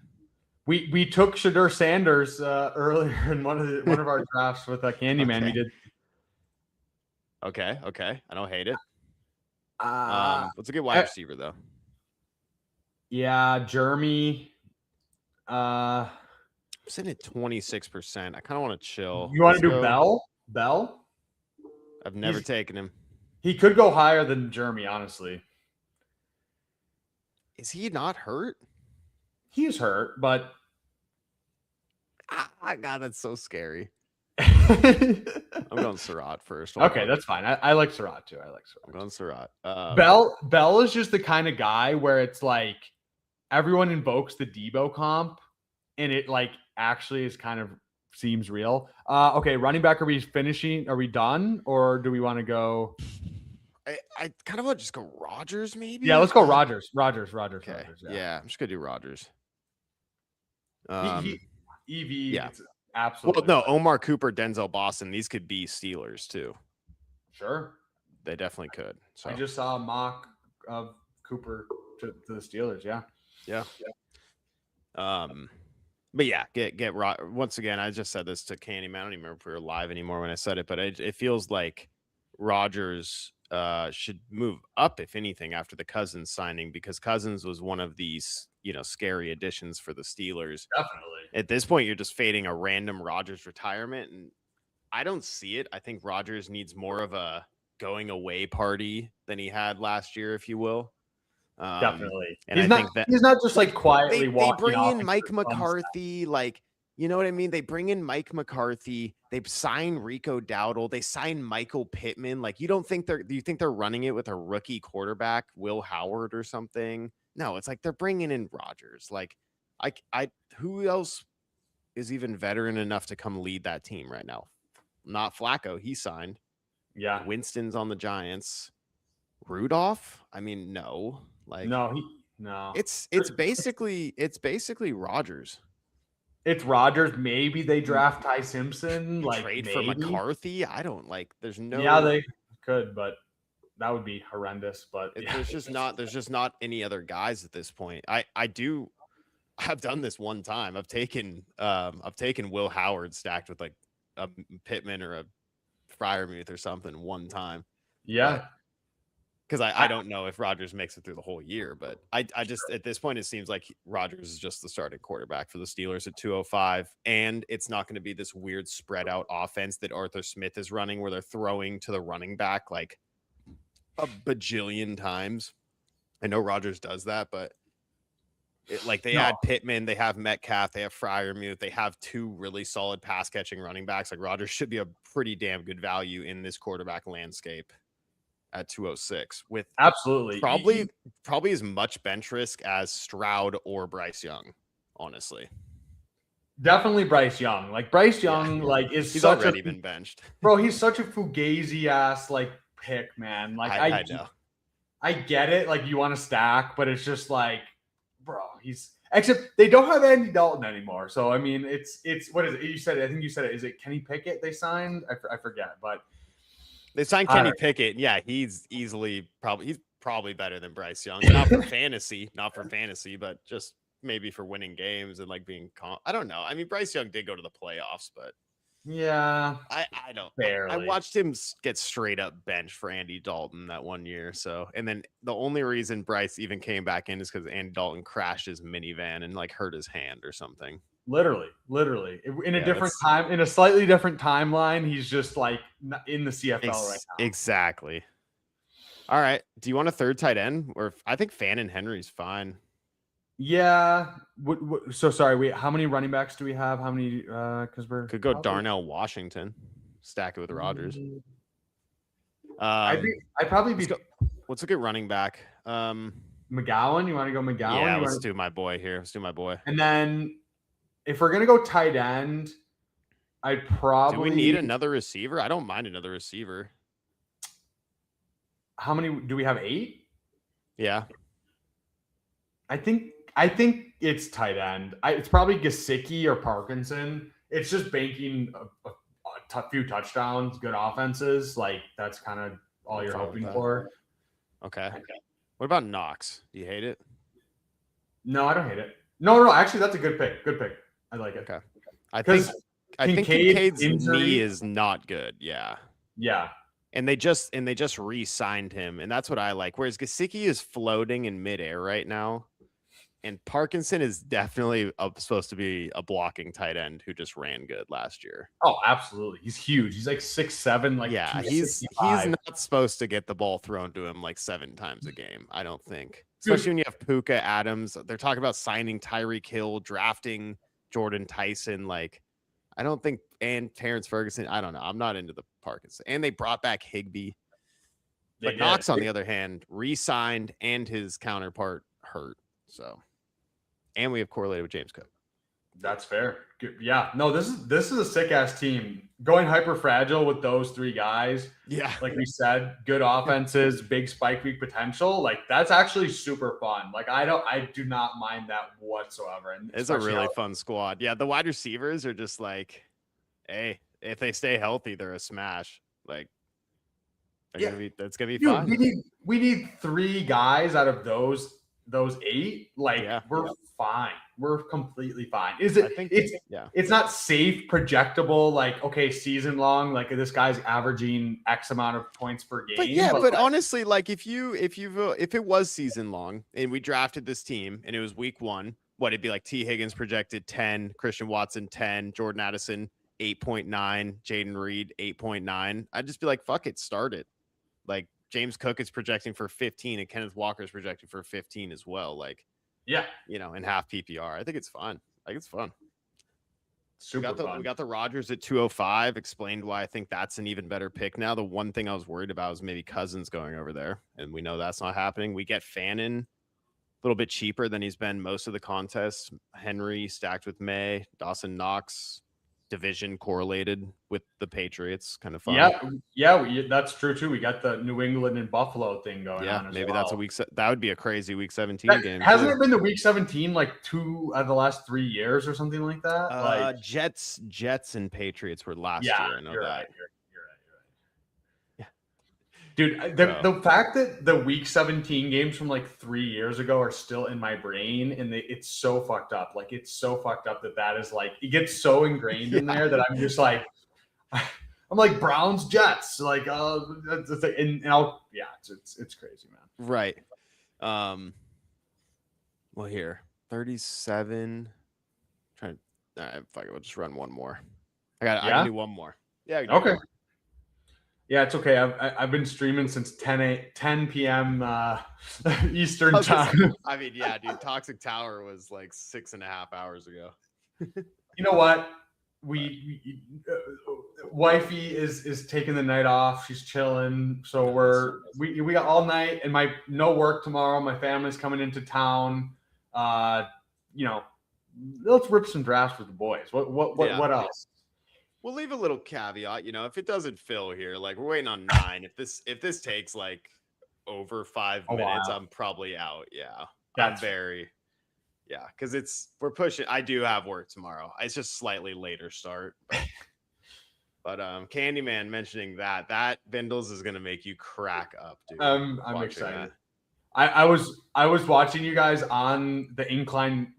We took Shedeur Sanders earlier in one of our drafts with Candyman. Okay. We did. Okay. I don't hate it. Let's a good wide receiver though. Yeah, Jeremy. I'm sitting at 26%. I kind of want to chill. You want to do Bell? Bell? I've never taken him. He could go higher than Jeremy, honestly. Is he not hurt? He's hurt, but God, that's so scary. I'm going Surratt first. Okay, that's fine. I like Surratt too. I'm going Surratt. Bell is just the kind of guy where it's like everyone invokes the Debo comp, and it like actually is kind of seems real. Okay, running back. Are we finishing? Are we done, or do we want to go? I kind of want to just go Rodgers, maybe. Yeah, let's go Rodgers. Okay. Rodgers, yeah, I'm just gonna do Rodgers. EV. Yeah, absolutely. Well, no, Omar Cooper, Denzel Boston. These could be Steelers too. Sure, they definitely could. So I just saw a mock of Cooper to the Steelers. Yeah. But yeah, get once again. I just said this to Candyman. I don't even remember if we were live anymore when I said it, but it feels like Rodgers should move up, if anything, after the Cousins signing, because Cousins was one of these, scary additions for the Steelers. Definitely. At this point, you're just fading a random Rodgers retirement, and I don't see it. I think Rodgers needs more of a going away party than he had last year, if you will. Definitely. And he's not just like quietly walking. They bring in Mike McCarthy, like, you know what I mean? They bring in Mike McCarthy. They sign Rico Dowdle. They sign Michael Pittman. Like, do you think they're running it with a rookie quarterback, Will Howard or something? No, it's like they're bringing in Rodgers. Like, who else is even veteran enough to come lead that team right now? Not Flacco. He signed. Yeah. Winston's on the Giants. Rudolph? I mean, no. Like, no. It's basically Rodgers. It's Rodgers. Maybe they draft Ty Simpson. Like trade for McCarthy. I don't like. There's no. Yeah, they could, but that would be horrendous. But there's just not any other guys at this point. I've done this one time. I've taken Will Howard stacked with like a Pittman or a Freiermuth or something one time. Yeah. Because I don't know if Rodgers makes it through the whole year, but I just at this point it seems like Rodgers is just the starting quarterback for the Steelers at 205, and it's not going to be this weird spread out offense that Arthur Smith is running where they're throwing to the running back like a bajillion times. I know Rodgers does that, but they had Pittman, they have Metcalf, they have Freiermuth, they have 2 really solid pass catching running backs. Like Rodgers should be a pretty damn good value in this quarterback landscape at 206 with absolutely probably as much bench risk as Stroud or Bryce Young, honestly. Definitely Bryce Young. Like Bryce Young, he's already been benched. Bro, he's such a Fugazi ass pick, man. Like I know. I get it. Like you want to stack, but it's just like, bro, except they don't have Andy Dalton anymore. So I mean, it's what is it? You said it. I think you said it. Is it Kenny Pickett they signed? I forget, but they signed Kenny Pickett. Yeah, he's probably better than Bryce Young. Not for fantasy, but just maybe for winning games and like being I don't know. I mean, Bryce Young did go to the playoffs, but yeah, I don't. Barely. I watched him get straight up benched for Andy Dalton that one year. So, and then the only reason Bryce even came back in is because Andy Dalton crashed his minivan and like hurt his hand or something. Literally in a different time, in a slightly different timeline. He's just like in the CFL right now. Exactly. All right. Do you want a third tight end? Or I think Fannin Henry's fine. Yeah. So sorry. How many running backs do we have? How many? Because we're could go Darnell Washington, stack it with Rodgers. I'd probably be. Let's look at running back. McGowan. You want to go McGowan? Yeah, let's do my boy here. And then if we're gonna go tight end, I'd probably. Do we need another receiver? I don't mind another receiver. How many do we have? 8? Yeah. I think it's tight end. It's probably Gesicki or Parkinson. It's just banking a few touchdowns, good offenses. Like that's kind of all you're hoping for. Okay. What about Knox? Do you hate it? No, I don't hate it. No. Actually, that's a good pick. I like it. Okay. I think Kincaid's knee is not good. Yeah. Yeah. And they just re-signed him, and that's what I like. Whereas Gesicki is floating in midair right now, and Parkinson is definitely supposed to be a blocking tight end who just ran good last year. Oh, absolutely. He's huge. He's like 6'7", like yeah. He's not supposed to get the ball thrown to him like 7 times a game. I don't think, especially when you have Puka, Adams. They're talking about signing Tyreek Hill, drafting Jordan Tyson. Like, I don't think, and Terrence Ferguson. I don't know. I'm not into the Parkinson. And they brought back Higbee. But Knox, on the other hand, re-signed and his counterpart hurt. So, and we have correlated with James Cook. That's fair. Yeah. No, this is a sick ass team. Going hyper fragile with those 3 guys. Yeah. Like we said, good offenses, big spike week potential. Like that's actually super fun. Like I do not mind that whatsoever. And it's a really fun squad. Yeah. The wide receivers are just like, hey, if they stay healthy, they're a smash. Like, that's gonna be fun. We need 3 guys out of those 8. Like we're fine. We're completely fine. It's not safe, projectable, like, okay, season long, like this guy's averaging X amount of points per game. But honestly, like if it was season long and we drafted this team and it was week 1, it'd be like T. Higgins projected 10, Christian Watson 10, Jordan Addison 8.9, Jaden Reed 8.9. I'd just be like, fuck it, start it. Like James Cook is projecting for 15 and Kenneth Walker is projecting for 15 as well. Like, yeah, in half PPR. I think it's fun. Super fun. We got the Rodgers at 205. Explained why I think that's an even better pick now. The one thing I was worried about was maybe Cousins going over there, and we know that's not happening. We get Fannin a little bit cheaper than he's been most of the contests. Henry stacked with May, Dawson Knox, division correlated with the Patriots, kind of fun. Yeah, that's true too. We got the New England and Buffalo thing going on. Maybe that's that would be a crazy week 17 game. Hasn't it been the week 17 like 2 out of the last 3 years or something like that? Jets and Patriots were last year. I know that. Right, you're right. Yeah, dude, the fact that the week 17 games from like 3 years ago are still in my brain, and it's so fucked up. Like it's so fucked up that is like it gets so ingrained in there that I'm just like, I'm like Browns Jets, like it's crazy, man. Right. Well, here 37. All right, fuck it. We'll just run one more. I can do one more. Yeah. Okay. Yeah, it's okay. I've been streaming since 10 p.m. Eastern time. I mean, yeah, dude. Toxic Tower was like 6.5 hours ago. You know what? Wifey is taking the night off. She's chilling. So we got all night, and no work tomorrow. My family's coming into town. Let's rip some drafts with the boys. What else? We'll leave a little caveat, if it doesn't fill here, like we're waiting on 9. If this takes like over 5 Oh, minutes, wow. I'm probably out. Yeah. That's because we're pushing. I do have work tomorrow. It's just slightly later start. But Candyman mentioning that Bindles is gonna make you crack up, dude. I'm watching excited. that. I was watching you guys on the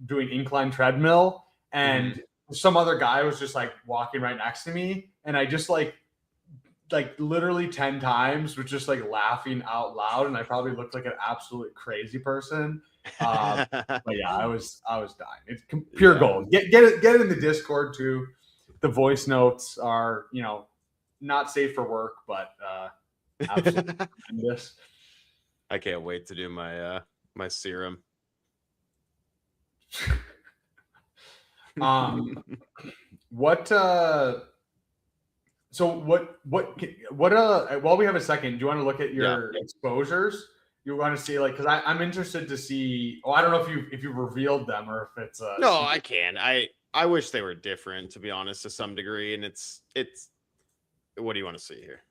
doing incline treadmill, and some other guy was just like walking right next to me, and I just like literally 10 times was just like laughing out loud, and I probably looked like an absolute crazy person. But yeah, I was dying. It's pure gold. Get it in the Discord too. The voice notes are, not safe for work, but absolutely tremendous. I can't wait to do my my serum. What so what while we have a second, do you want to look at your exposures? You want to see, like, because I'm interested to see. I don't know if you've revealed them or if it's no, I can. I wish they were different, to be honest, to some degree. And it's what do you want to see here?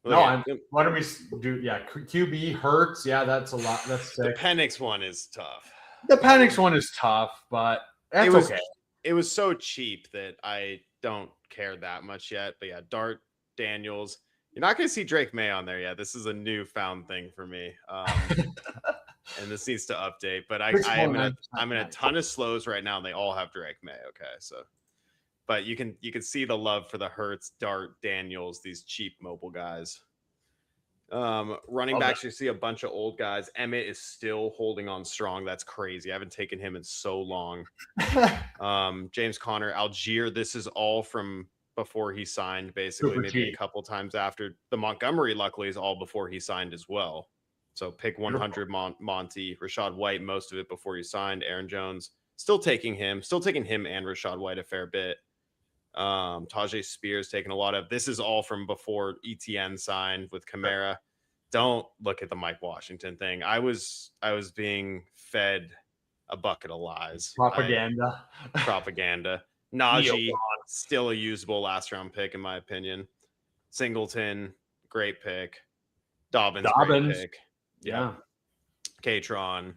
What do we do? Yeah, QB Hurts. Yeah, that's a lot. That's sick. The Penix one is tough. The Penix one is tough, but that's okay. It was so cheap that I don't care that much yet. But yeah, Dart, Daniels. You're not going to see Drake May on there yet. This is a newfound thing for me. And this needs to update. But I'm in a ton of slows right now, and they all have Drake May. Okay, so. But you can see the love for the Hurts, Dart, Daniels, these cheap mobile guys. Running backs, you see a bunch of old guys. Emmett is still holding on strong. That's crazy. I haven't taken him in so long. James Conner, Algier. This is all from before he signed, basically. Super maybe cheap. A couple times after. The Montgomery, luckily, is all before he signed as well. So pick 100 Monty, Rashad White, most of it before he signed. Aaron Jones, still taking him and Rashad White a fair bit. Tajay Spears taking a lot of. This is all from before ETN signed with Kamara. Don't look at the Mike Washington thing. I was being fed a bucket of lies. Propaganda. Najee, still a usable last round pick in my opinion. Singleton, great pick. Dobbins. Great pick. Yeah. Katron,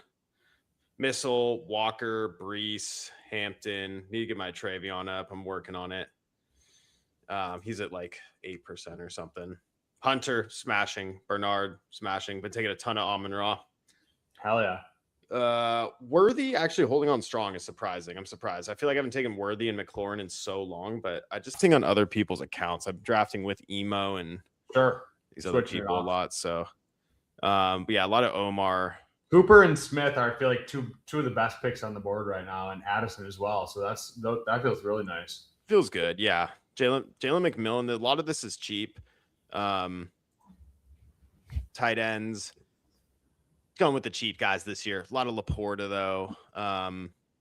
Missile, Walker, Brees, Hampton. Need to get my Travion up. I'm working on it. He's at like 8% or something. Hunter, smashing. Bernard, smashing. Been taking a ton of Amon-Ra. Hell yeah. Worthy actually holding on strong is surprising. I'm surprised. I feel like I haven't taken Worthy and McLaurin in so long, but I just think on other people's accounts. I'm drafting with Emo and these other people a lot. So, but yeah, a lot of Omar. Cooper and Smith are, I feel like, two of the best picks on the board right now, and Addison as well. So that feels really nice. Feels good, yeah. Jalen McMillan. A lot of this is cheap. Tight ends. Going with the cheap guys this year. A lot of Laporta though.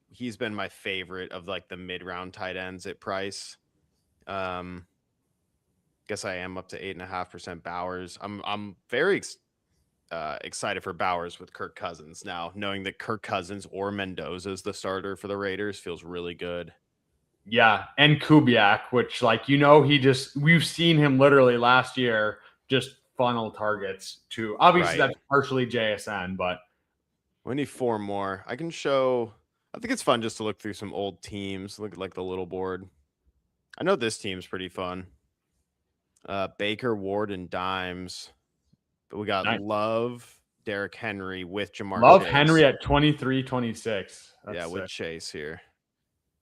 He's been my favorite of like the mid-round tight ends at price. Guess I am up to 8.5% Bowers. I'm very excited for Bowers with Kirk Cousins now, knowing that Kirk Cousins or Mendoza is the starter for the Raiders feels really good. Yeah, and Kubiak, which, like, we've seen him literally last year just funnel targets to, obviously that's partially JSN, but we need 4 more. I can show. I think it's fun just to look through some old teams, look at like the little board. I know this team's pretty fun. Baker, Ward, and Dimes. But we got Love, Derrick Henry with Jamar Love Chase. Henry at 23-26. Yeah, with Chase here.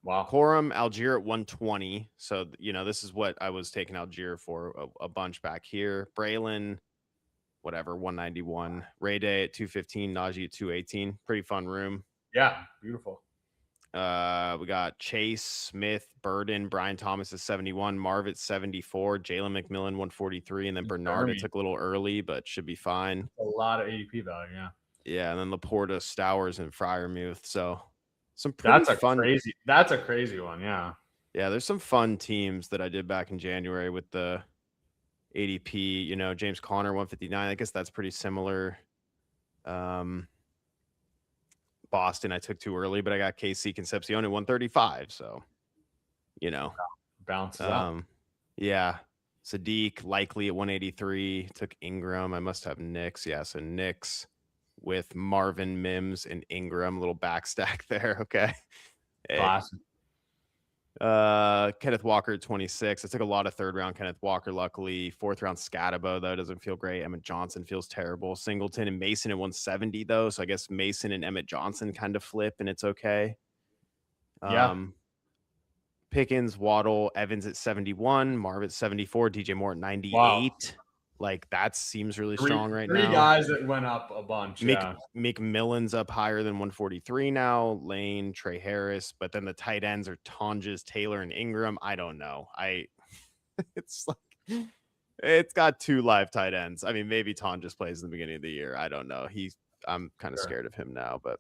Wow. Corum, Algier at 120. So, this is what I was taking Algier for a bunch back here. Braylon, whatever, 191. Ray Day at 215. Najee at 218. Pretty fun room. Yeah, beautiful. We got Chase, Smith, Burden, Brian Thomas at 71, Marv at 74, Jalen McMillan 143, and then Bernard. It took a little early, but should be fine. A lot of ADP value, yeah. Yeah, and then Laporta, Stowers, and Freiermuth. So some pretty fun. That's a crazy one, yeah. Yeah, there's some fun teams that I did back in January with the ADP. James Conner 159. I guess that's pretty similar. Boston I took too early, but I got KC Concepcion at 135. So, balances out. Yeah. Sadiq likely at 183. Took Ingram. I must have Knicks. Yeah, so Knicks with Marvin Mims and Ingram. Little backstack there. Okay. Classic. Kenneth Walker at 26. I took a lot of third round Kenneth Walker. Luckily, fourth round Scatabo though doesn't feel great. Emmett Johnson feels terrible. Singleton and Mason at 170 though, so I guess Mason and Emmett Johnson kind of flip and it's okay. Yeah. Pickens, Waddle, Evans at 71, Marv at 74, DJ Moore at 98. Wow. Like that seems really strong right now. Three guys that went up a bunch. McMillan's up higher than 143 now. Lane, Trey Harris, but then the tight ends are Tonjes, Taylor, and Ingram. I don't know. It's like it's got 2 live tight ends. I mean, maybe Tonjes plays in the beginning of the year. I don't know. I'm kind of scared of him now, but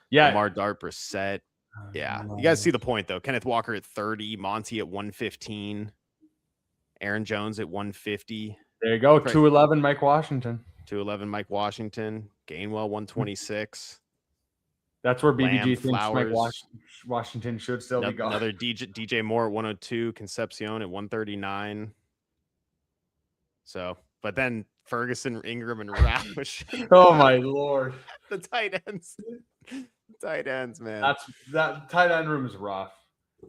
yeah, Lamar Dart, Brissett. Yeah, you guys see the point though. Kenneth Walker at 30, Monty at 115, Aaron Jones at 150. There you go. 211 Mike Washington. 211 Mike Washington. Gainwell 126. That's where BBG thinks Flowers. Mike Washington should still be gone. Another DJ Moore at 102. Concepcion at 139. So, but then Ferguson, Ingram, and Roush. Oh my lord. The tight ends. Tight ends, man. That tight end room is rough.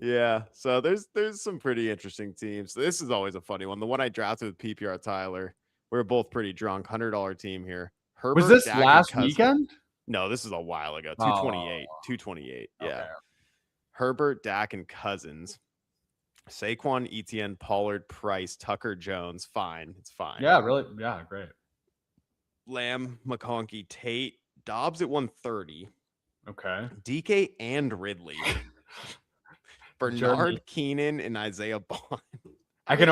Yeah, so there's some pretty interesting teams. This is always a funny one. The one I drafted with PPR Tyler, we were both pretty drunk. $100 team here. Herbert, was this Dak, last weekend? No, this is a while ago. 228. 228. Yeah. Okay. Herbert, Dak, and Cousins. Saquon, Etienne, Pollard, Price, Tucker, Jones. Fine. It's fine. Yeah, really. Yeah, great. Lamb, McConkey, Tate, Dobbs at 130. Okay. DK and Ridley. Bernard, Keenan, and Isaiah Bond. Go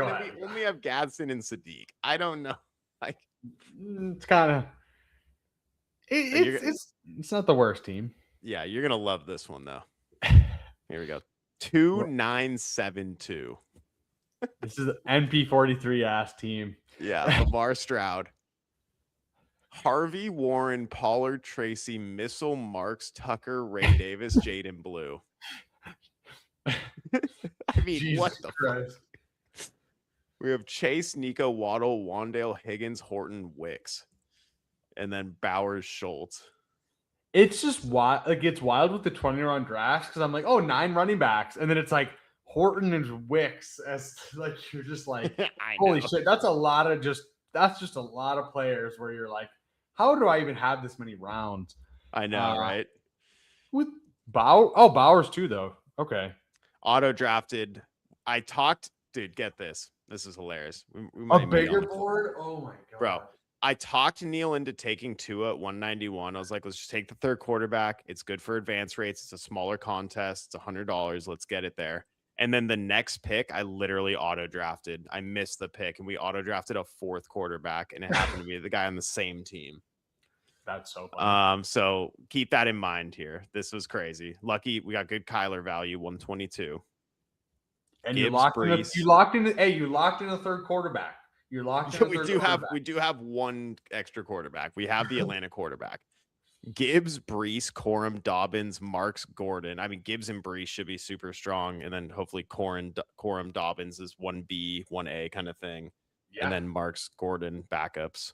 ahead. We only have Gadsden and Sadiq. I don't know. Like, it's kind of it's not the worst team. Yeah, you're gonna love this one though. Here we go. 2972. This is an NP43 ass team. Yeah, Lamar Stroud. Harvey, Warren, Pollard, Tracy, Missile, Marks, Tucker, Ray Davis, Jaden Blue. I mean, Jesus what the Christ. fuck? We have Chase, Nico, Waddle, Wandale, Higgins, Horton, Wicks, and then Bowers, Schultz. It's just wild. Like, it's wild with the 20-round drafts because I'm like, oh, 9 running backs, and then it's like Horton and Wicks as like you're just like, holy shit, that's a lot of that's a lot of players where you're like, how do I even have this many rounds? I know, right? With Bowers too, though. Okay. Auto drafted. I talked, dude. Get this. This is hilarious. We A bigger board. Oh my god, bro. I talked Neil into taking Tua at 191. I was like, let's just take the third quarterback. It's good for advance rates. It's a smaller contest. It's $100. Let's get it there. And then the next pick, I literally auto drafted. I missed the pick, and we auto drafted a 4th quarterback, and it happened to be the guy on the same team. That's so funny. So keep that in mind here. This was crazy. Lucky we got good Kyler value, 122. And Gibbs, you locked in the third quarterback. You're locked in. We do have one extra quarterback. We have the Atlanta quarterback. Gibbs, Brees, Corum, Dobbins, Marks, Gordon. I mean, Gibbs and Brees should be super strong, and then hopefully Corum, Dobbins is 1B, 1A kind of thing, and then Marks, Gordon backups.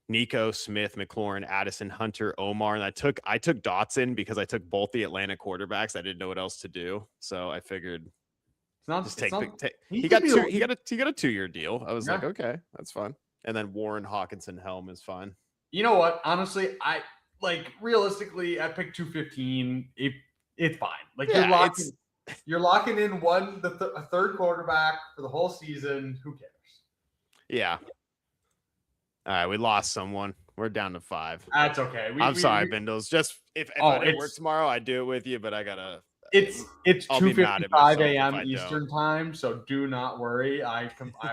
Nico, Smith, McLaurin, Addison, Hunter, Omar, and I took Dotson because I took both the Atlanta quarterbacks. I didn't know what else to do, so I figured he got a 2-year deal. I was like, okay, that's fine. And then Warren, Hawkinson, Helm is fine. You know what? Honestly, I like realistically at pick 215, it's fine. Like you're locking in a third quarterback for the whole season. Who cares? Yeah. All right, we lost someone. We're down to 5. That's okay. I'm sorry, Bindles. Just if I didn't work tomorrow, I'd do it with you, but I gotta. It's 2:55 a.m. Eastern time, so do not worry. I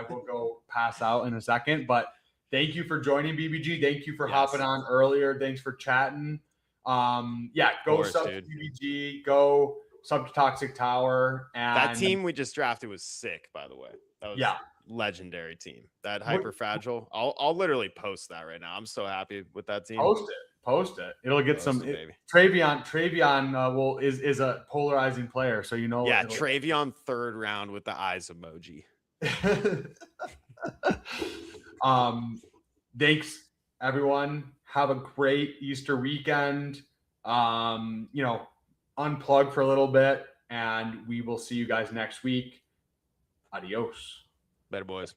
will go pass out in a second, but. Thank you for joining BBG. Thank you for hopping on earlier. Thanks for chatting. Go sub to BBG. Go sub to Toxic Tower. And that team we just drafted was sick, by the way. That was legendary team. That Hyper Fragile. I'll literally post that right now. I'm so happy with that team. Post it. It'll get Post some. it, baby. Travion is a polarizing player, so you know. Yeah, Travion 3rd round with the eyes emoji. Thanks everyone. Have a great Easter weekend. Unplug for a little bit, and we will see you guys next week. Adios. Later, boys.